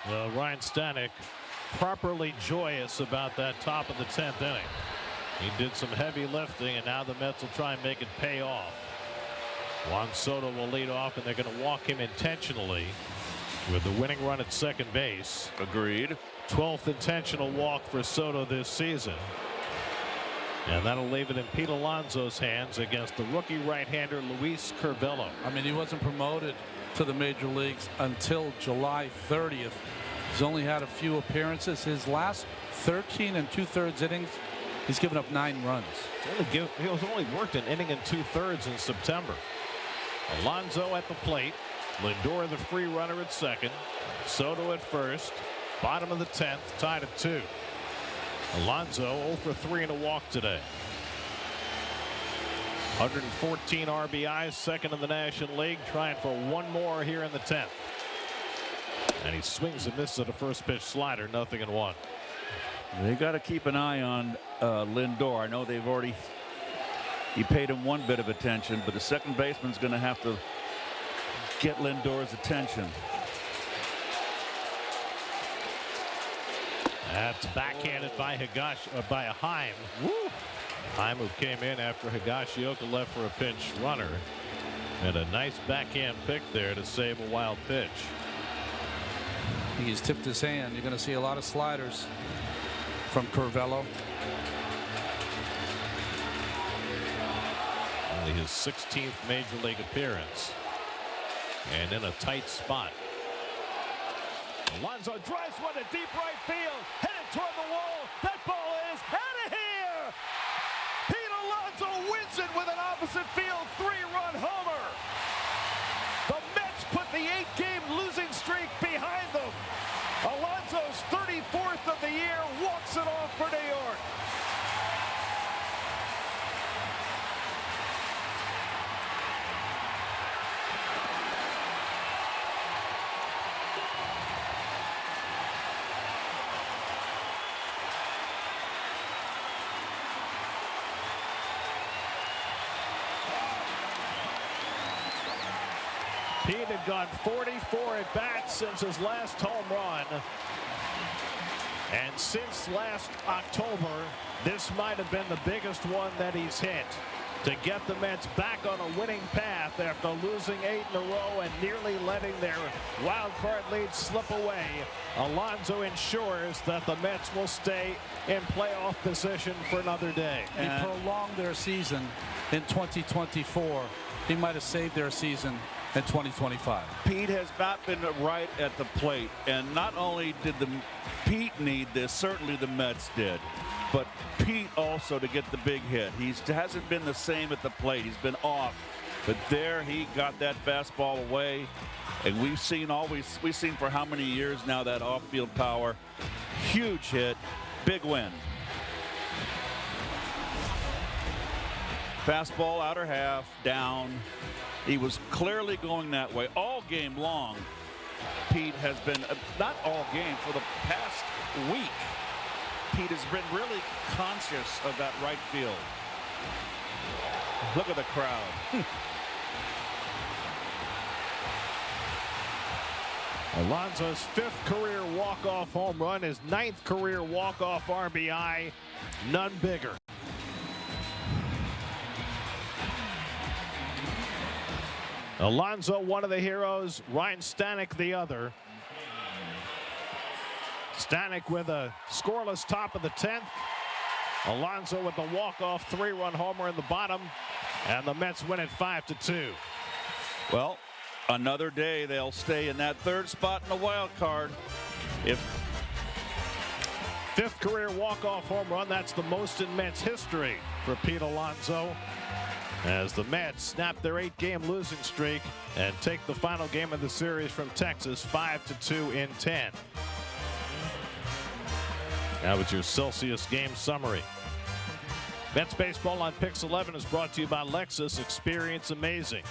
Ryan Stanek properly joyous about that top of the 10th inning. He did some heavy lifting, and now the Mets will try and make it pay off. Juan Soto will lead off, and they're going to walk him intentionally with the winning run at second base. Agreed. 12th intentional walk for Soto this season. And that'll leave it in Pete Alonso's hands against the rookie right-hander Luis Curvelo. I mean, he wasn't promoted to the major leagues until July 30th. He's only had a few appearances. His last 13 2/3 innings, he's given up 9 runs. He was only worked an inning and 2/3 in September. Alonso at the plate. Lindor the free runner at second. Soto at first. Bottom of the 10th, tied at 2. Alonso 0 for 3 and a walk today. 114 RBIs, second in the National League, trying for one more here in the 10th. And he swings and misses at a first pitch slider, 0-1. They got to keep an eye on Lindor. I know they've already paid him one bit of attention, but the second baseman's going to have to get Lindor's attention. That's backhanded by Heim. Woo! Heim, who came in after Higashioka left for a pinch runner. And a nice backhand pick there to save a wild pitch. He's tipped his hand. You're going to see a lot of sliders from Curvelo. Only his 16th major league appearance. And in a tight spot. Alonso drives one to deep right field, headed toward the wall. That ball is out of here. Pete Alonso wins it with an opposite field 3-run homer. The Mets put the 8-game losing streak behind them. Alonso's 34th of the year walks it off for New York. Pete had gone 44 at bats since his last home run. And since last October, this might have been the biggest one that he's hit. To get the Mets back on a winning path after losing 8 in a row and nearly letting their wild card lead slip away, Alonso ensures that the Mets will stay in playoff position for another day. He prolonged their season in 2024. He might have saved their season in 2025. Pete has not been right at the plate, and not only did Pete need this, certainly the Mets did, but Pete also to get the big hit. He hasn't been the same at the plate. He's been off, but there he got that fastball away, and we've seen for how many years now that off-field power. Huge hit, big win. Fastball outer half, down. He was clearly going that way all game long. Pete has been, not all game, for the past week, Pete has been really conscious of that right field. Look at the crowd. Alonso's 5th career walk-off home run, his 9th career walk-off RBI, none bigger. Alonso, one of the heroes, Ryan Stanek, the other. Stanek with a scoreless top of the 10th. Alonso with the walk-off 3-run homer in the bottom, and the Mets win it 5-2. Well, another day they'll stay in that 3rd spot in the wild card. If 5th career walk-off home run, that's the most in Mets history for Pete Alonso, as the Mets snap their 8-game losing streak and take the final game of the series from Texas 5-2 in 10. Now with your Celsius game summary. Mets baseball on Pix 11 is brought to you by Lexus. Experience amazing.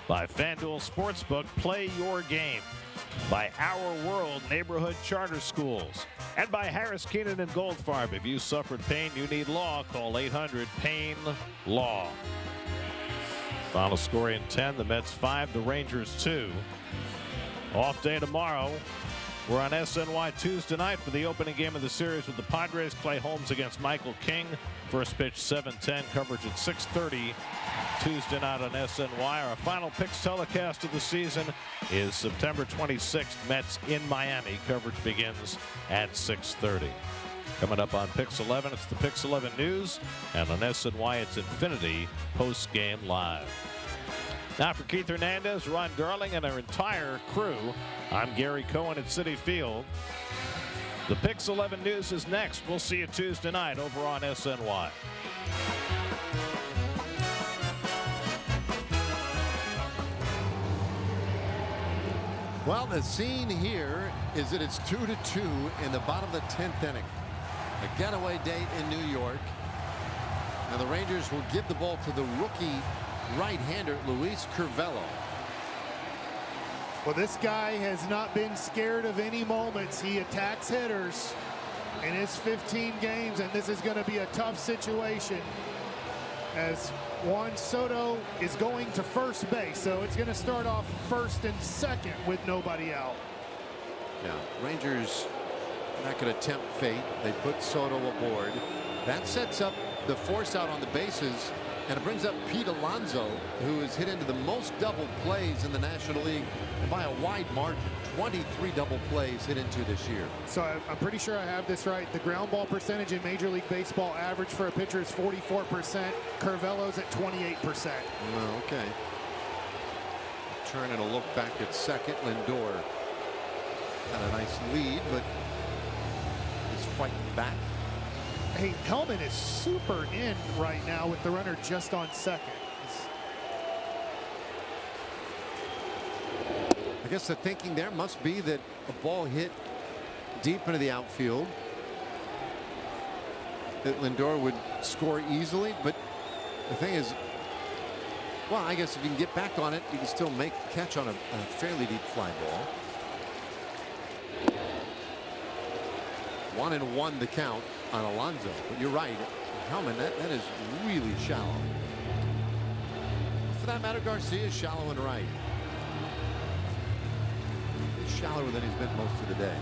By FanDuel Sportsbook, play your game. By Our World Neighborhood Charter Schools. And by Harris Keenan and Goldfarb. If you suffered pain, you need law. Call 800-PAIN-LAW. Final score in 10, the Mets 5, the Rangers 2. Off day tomorrow. We're on SNY Tuesday night for the opening game of the series with the Padres. Clay Holmes against Michael King. First pitch 7:10, coverage at 6:30 Tuesday night on SNY. Our final picks telecast of the season is September 26th, Mets in Miami. Coverage begins at 6:30. Coming up on Pix 11, it's the Pix 11 News, and on SNY, it's Infinity post-game live. Now for Keith Hernandez, Ron Darling, and our entire crew, I'm Gary Cohen at Citi Field. The Pix 11 News is next. We'll see you Tuesday night over on SNY. Well, the scene here is that it's 2-2 in the bottom of the 10th inning. A getaway date in New York. And the Rangers will give the ball to the rookie right-hander, Luis Curvelo. Well, this guy has not been scared of any moments. He attacks hitters in his 15 games, and this is going to be a tough situation as Juan Soto is going to first base. So it's going to start off first and second with nobody out. Now, Rangers are not going to tempt fate. They put Soto aboard. That sets up the force out on the bases, and it brings up Pete Alonso, who has hit into the most double plays in the National League by a wide margin. 23 double plays hit into this year. So I'm pretty sure I have this right. The ground ball percentage in Major League Baseball average for a pitcher is 44%. Curvelo's at 28%. Well, okay. Turning a look back at second. Lindor had a nice lead, but is fighting back. Hey, Hellman is super in right now with the runner just on second. I guess the thinking there must be that a ball hit deep into the outfield, that Lindor would score easily. But the thing is, well, I guess if you can get back on it, you can still make a catch on a fairly deep fly ball. 1-1 the count on Alonso. But you're right, Hellman, that is really shallow. For that matter, Garcia's shallow and right. Shallower than he's been most of the day.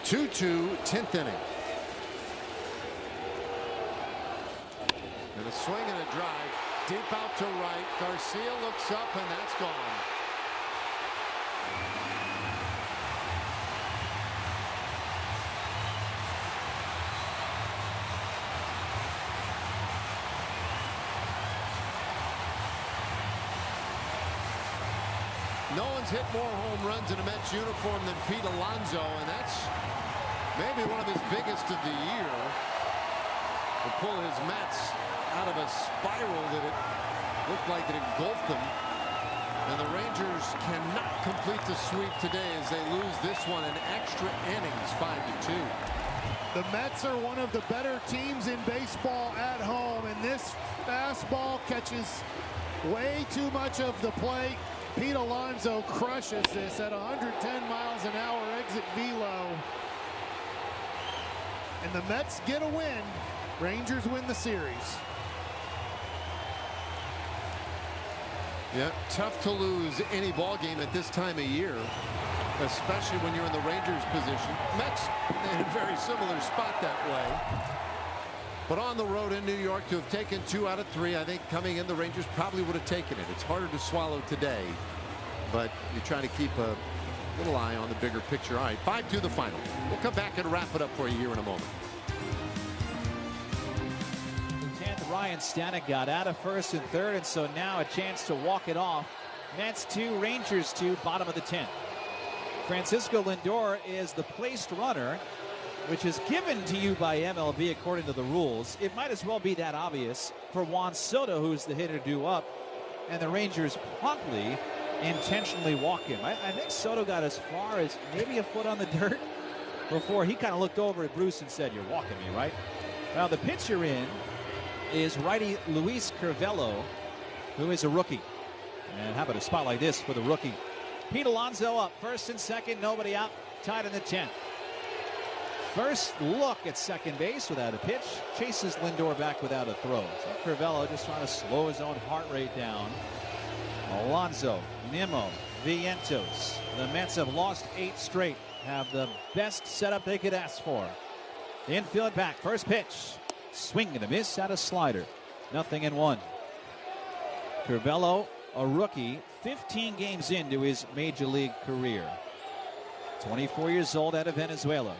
Two-two, 10th inning. And a swing and a drive deep out to right. Garcia looks up, and that's gone. No one's hit more home runs in a Mets uniform than Pete Alonso, and that's maybe one of his biggest of the year. To pull his Mets out of a spiral that it looked like it engulfed them. And the Rangers cannot complete the sweep today as they lose this one in extra innings, 5-2. The Mets are one of the better teams in baseball at home, and this fastball catches way too much of the plate. Pete Alonso crushes this at 110 miles an hour exit velo. And the Mets get a win. Rangers win the series. Yeah, tough to lose any ball game at this time of year, especially when you're in the Rangers position. Mets in a very similar spot that way. But on the road in New York to have taken 2 out of 3, I think coming in the Rangers probably would have taken it. It's harder to swallow today, but you're trying to keep a little eye on the bigger picture. All right, 5-2 the final. We'll come back and wrap it up for you here in a moment. Ryan Stanek got out of first and third, and so now a chance to walk it off. Mets 2, Rangers 2, bottom of the 10th. Francisco Lindor is the placed runner, which is given to you by MLB according to the rules. It might as well be that obvious for Juan Soto, who's the hitter due up, and the Rangers promptly intentionally walk him. I think Soto got as far as maybe a foot on the dirt before he kind of looked over at Bruce and said, "You're walking me, right?" Now the pitcher in is righty Luis Curvelo, who is a rookie. And how about a spot like this for the rookie? Pete Alonso up first and second, nobody out, tied in the 10th. First look at second base without a pitch. Chases Lindor back without a throw. So Curvelo just trying to slow his own heart rate down. Alonso, Nimmo, Vientos. The Mets have lost 8 straight. Have the best setup they could ask for. Infield back. First pitch. Swing and a miss at a slider. 0-1. Curvelo, a rookie, 15 games into his major league career. 24 years old, out of Venezuela.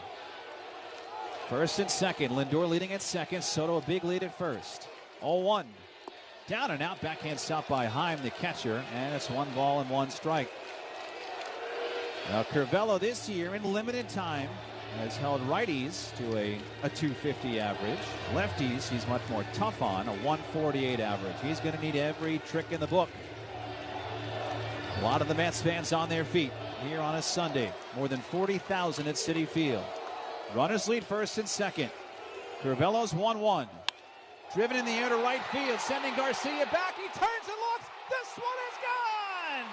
First and second. Lindor leading at second. Soto a big lead at first. 0-1. Down and out. Backhand stop by Heim, the catcher. And it's 1 ball and 1 strike. Now Curvelo this year in limited time has held righties to a 250 average. Lefties he's much more tough on, a 148 average. He's going to need every trick in the book. A lot of the Mets fans on their feet here on a Sunday. More than 40,000 at Citi Field. Runners lead first and second. Curvelo's 1-1. Driven in the air to right field, sending Garcia back. He turns and looks. This one is gone!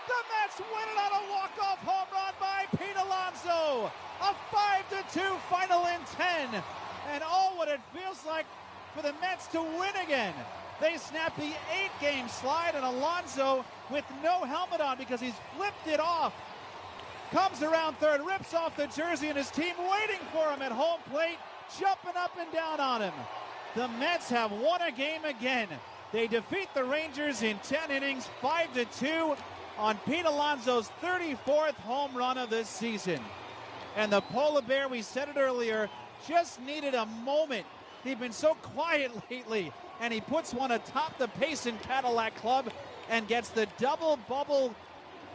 The Mets win it on a walk-off home run by Pete Alonso. A 5-2 final in 10. And oh, what it feels like for the Mets to win again. They snap the 8-game slide, and Alonso with no helmet on because he's flipped it off. Comes around third, rips off the jersey, and his team waiting for him at home plate, jumping up and down on him. The Mets have won a game again. They defeat the Rangers in 10 innings, 5-2 on Pete Alonso's 34th home run of this season. And the Polar Bear, we said it earlier, just needed a moment. He'd been so quiet lately, and he puts one atop the Payson Cadillac Club and gets the double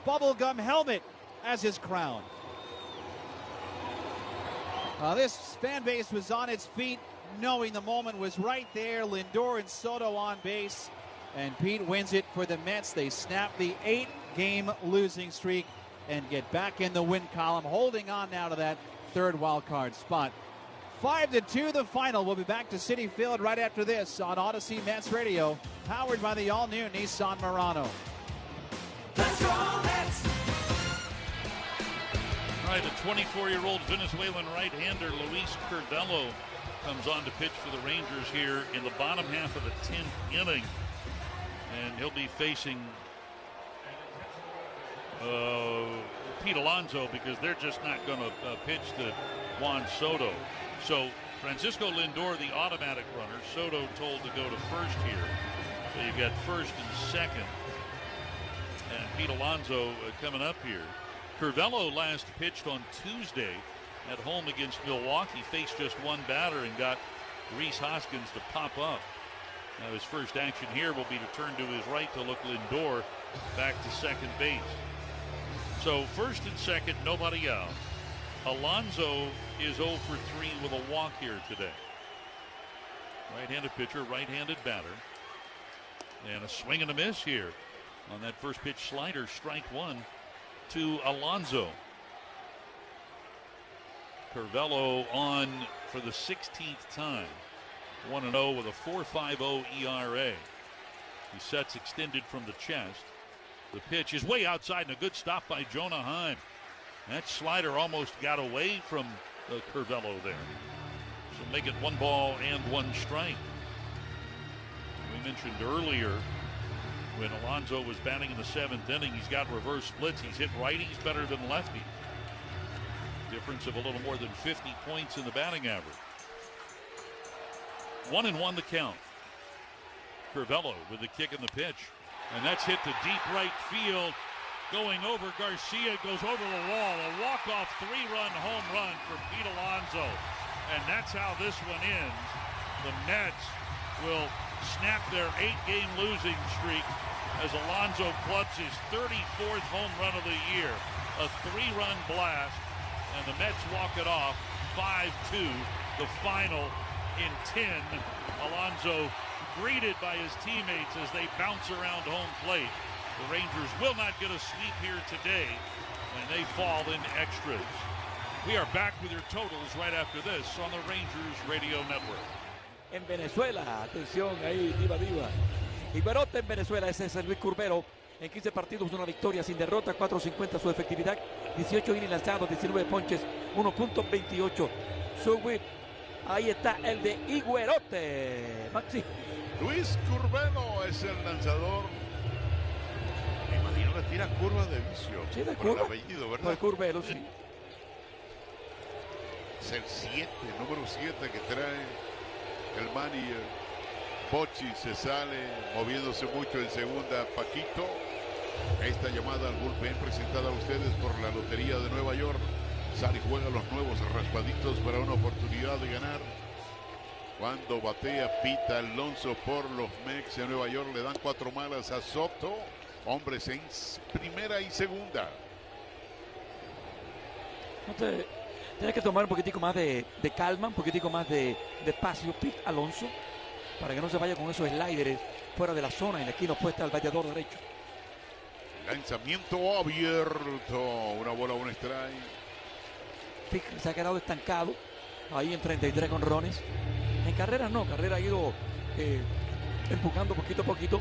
bubblegum helmet as his crown. This fan base was on its feet, knowing the moment was right there. Lindor and Soto on base, and Pete wins it for the Mets. They snap the 8-game losing streak and get back in the win column, holding on now to that third wild card spot. 5-2 the final. We'll be back to Citi Field right after this on Odyssey Mets Radio, powered by the all-new Nissan Murano. Let's go Mets! All right, a 24-year-old Venezuelan right-hander, Luis Curvelo, comes on to pitch for the Rangers here in the bottom half of the 10th inning. And he'll be facing Pete Alonso because they're just not going to pitch to Juan Soto. So Francisco Lindor, the automatic runner. Soto told to go to first here. So you've got first and second. And Pete Alonso coming up here. Curvelo last pitched on Tuesday at home against Milwaukee. Faced just one batter and got Rhys Hoskins to pop up. Now his first action here will be to turn to his right to look Lindor back to second base. So first and second, nobody out. Alonso is 0 for 3 with a walk here today. Right-handed pitcher, right-handed batter. And a swing and a miss here on that first pitch slider, strike one to Alonso. Curvelo on for the 16th time. 1-0 with a 4.50 ERA. He sets extended from the chest. The pitch is way outside and a good stop by Jonah Heim. That slider almost got away from Curvelo there. So make it 1 ball and 1 strike. We mentioned earlier when Alonso was batting in the 7th inning, he's got reverse splits. He's hit righties better than lefty. Difference of a little more than 50 points in the batting average. 1-1 the count. Curvelo with the kick and the pitch. And that's hit to deep right field. Going over, Garcia goes over the wall. A walk-off 3-run home run for Pete Alonso. And that's how this one ends. The Mets will snap their 8-game losing streak as Alonso clubs his 34th home run of the year. A 3-run blast, and the Mets walk it off 5-2, the final in 10. Alonso greeted by his teammates as they bounce around home plate. The Rangers will not get a sweep here today, and they fall in extras. We are back with your totals right after this on the Rangers Radio Network. En Venezuela, atención ahí, diva. Iguarote en Venezuela, ese es Luis Curvelo. En 15 partidos, una victoria sin derrota, 4.50 su efectividad, 18 innings lanzados, 19 ponches, 1.28 su whip. Ahí está el de Higuerote. Maxi. Luis Curbelo es el lanzador. Me imagino que tira curvas de vicio. Sí, de por curva. el apellido, ¿verdad? Por Curbelo, sí. Es el 7, número 7 que trae el manager. Pochi se sale moviéndose mucho en segunda. Paquito. Esta llamada al bullpen presentada a ustedes por la Lotería de Nueva York. Sale y juega los nuevos raspaditos para una oportunidad de ganar. Cuando batea pita Alonso por los Mets de Nueva York, le dan 4 malas a Soto. Hombres en primera y segunda. Tienes que tomar un poquitico más de calma, un poquitico más de espacio, Pete Alonso, para que no se vaya con esos sliders fuera de la zona en la esquina opuesta al bateador derecho. Lanzamiento abierto. Una bola, un strike. Pete se ha quedado estancado ahí en 33 jonrones. En carreras no, carrera ha ido empujando poquito a poquito,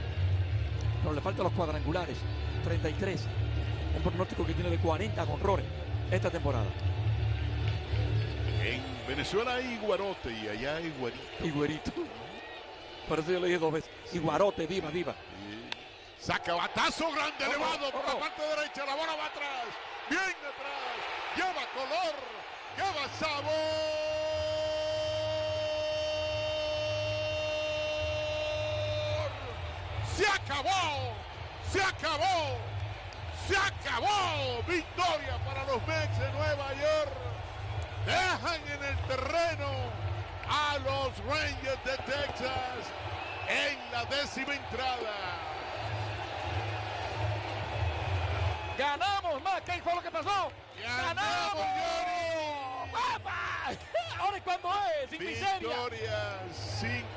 pero le faltan los cuadrangulares. 33, un pronóstico que tiene de 40 jonrones esta temporada. En Venezuela hay Guarote y allá hay Guarito. Higuerito. Por eso yo le dije 2 veces. Iguarote, viva. Saca batazo grande, elevado por la parte derecha. La bola va atrás. Bien atrás. Lleva color. Lleva sabor. Se acabó. Se acabó. Se acabó. Victoria para los Mets de Nueva York. Dejan en el terreno a los Rangers de Texas en la 10ª entrada. ¡Ganamos, más! ¿Qué fue lo que pasó? ¡Ganamos, Jonny! ¡Papá! ¿Ahora es cuando es? ¡Sin miseria! Victoria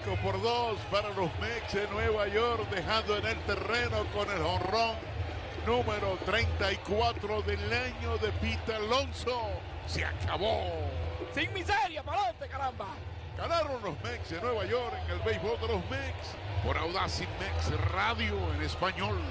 5-2 para los Mets de Nueva York, dejando en el terreno con el jonrón número 34 del año de Pete Alonso. ¡Se acabó! ¡Sin miseria, palote, caramba! Ganaron los Mets de Nueva York en el béisbol de los Mets por Audacy Mets Radio en español.